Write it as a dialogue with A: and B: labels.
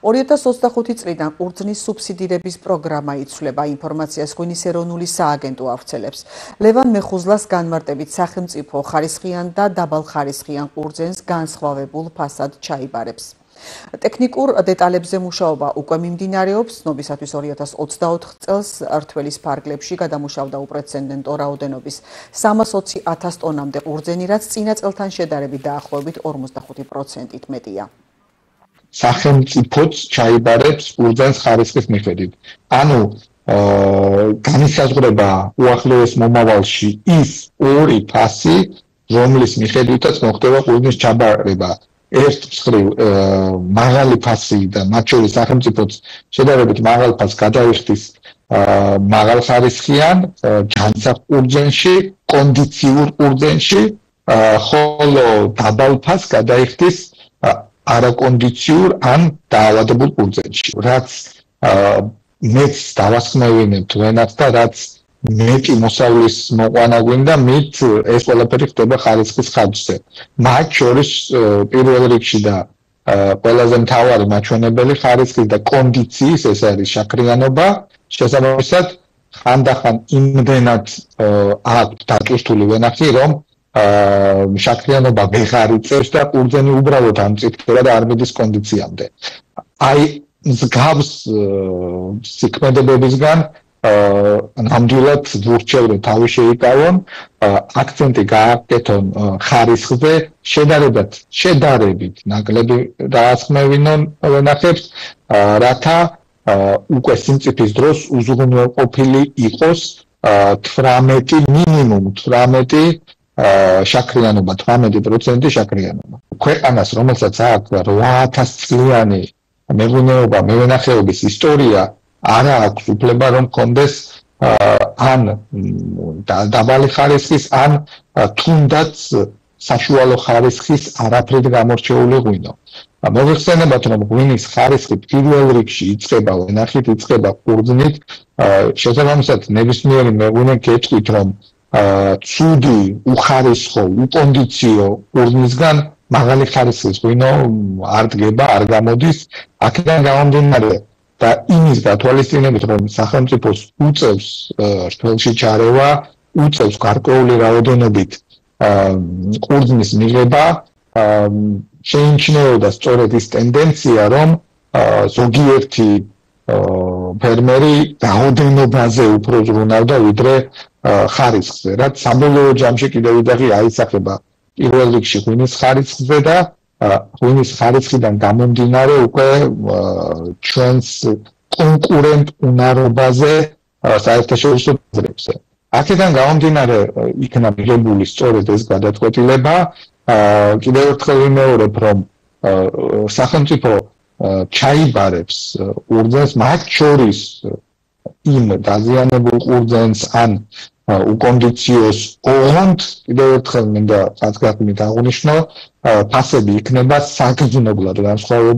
A: 2025 წლიდან ყურძნის სუბსიდირების პროგრამა იცვლება. ინფორმაციას ღვინის ეროვნული სააგენტო ავრცელებს. ლევან მეხუზლას განმარტებით სახელმწიფო ხარისხიან და დაბალხარისხიან ყურძენს განსხვავებულ ფასად ჩაიბარებს. ტექნიკურ დეტალებზე მუშაობა უკვე მიმდინარეობს. ცნობისათვის 2024 წელს რთველის ფარგლებში გადამუშავდა უპრეცედენტო რაოდენობის 320,000 ტონამდე ყურძენი, რაც წინა წელთან შედარებით დაახლოებით 45%-ით მეტია.
B: სახელმწიფოც ჩაიბარებს ყურძენს ხარისხის მიხედვით. ანუ განისაზღვრება უახლოეს მომავალში ის ორი ფასი, რომლის მიხედვითაც მოხდება ყურძნის ჩაბარება. ერთ მხრივ მაღალი ფასი და მათ შორის სახელმწიფოც შედარებით მაღალ ფასს გადაიხდის მაღალხარისხიან ჯანსაღ ყურძენში, კონდიციურ ყურძენში, ხოლო დაბალ ფასს გადაიხდის არაკონდიციურ ან დაავადებულ ყურძენში. რაც მეც დავასხმევინებთ ვენაც და რაც მეტი მოსავლის მოყვანა გვინდა, მით ეს ყველაფერი ხდება ხარისხის ხარჯზე. მათ შორის პირველ რიგში და ყველაზე მთავარი მაჩვენებელი ხარისხის და კონდიციის, ეს არის შაქრიანობა, შესაბამისად ხანდახან იმდენად აქვს დატვირთული ვენახი, რომ შაქრიანობა ვეღარ იწევს და ყურძენი უბრალოდ ამწიფდება და არ მიდის კონდიციამდე. აი მსგავს სიქმედებებისგან ნამდვილად ვურჩევრე თავი შეიკავონ, აქცენტი გააკეთონ ხარისხზე, შედარებით ნაკლები დაასხმევინონ ვენახებს, რათა უკვე სიმწიფის დროს უზრუნველყოფილი იყოს 18 მინიმუმ 18 შაქრიანობა, 18% შაქრიანობა. ქვეყანას, რომელსაც აქვს 8,000 წლიანი მეღვინეობა, მევენახეობის ისტორია, არა აქვს უფლება რომ კონდეს ან დაბალი ხარისხის, ან თუნდაც საშუალო ხარისხის არაფრით გამორჩეული ღვინო. მოგეხსენებათ რომ ღვინის ხარისხი პირველ რიგში იწყება ვენახით, იწყება ყურძნით, შესაბამისად ნებისმიერი მეღვინე გეტყვით რომ ცუდი, უხარისხო, უკონდიციო ყურძნისგან მაღალი ხარისხის ღვინო არ დგება, არ გამოდის. აქედან გამომდინარე და იმის გათვალისწინებით, რომ სახელმწიფოს უწევს რთველში ჩარევა, უწევს გარკვეული რაოდენობით ყურძნის მიღება, შეიმჩნეოდა სწორედ ის ტენდენცია, რომ ზოგიერთი ფერმერი რაოდენობაზე უფრო ზრუნავდა ვიდრე ხარისხზე, რაც საბოლოო ჯამში კიდევ ვიდაღი აისახება პირველ რიგში ღვინის ხარისხზე და ღვინის ხარისხიდან გამომდინარე უკვე ჩვენს კონკურენტ უნარობაზე საერთაშორისო ბაზრებზე. აქედან გამომდინარე იქნა მიღებული სწორედ ეს გადაწყვეტილება. კიდევ ერთხელ ვიმეორებ, რომ სახელმწიფო ჩაიბარებს ყურძენს, მათ შორის იმ დაზიანებულ ყურძენს ან უკონდიციოს ოღონდ, კიდევ ერთხელ მინდა ხაზგასმით აღვნიშნო, ფასები იქნება საგრძნობლად განსხვავებული.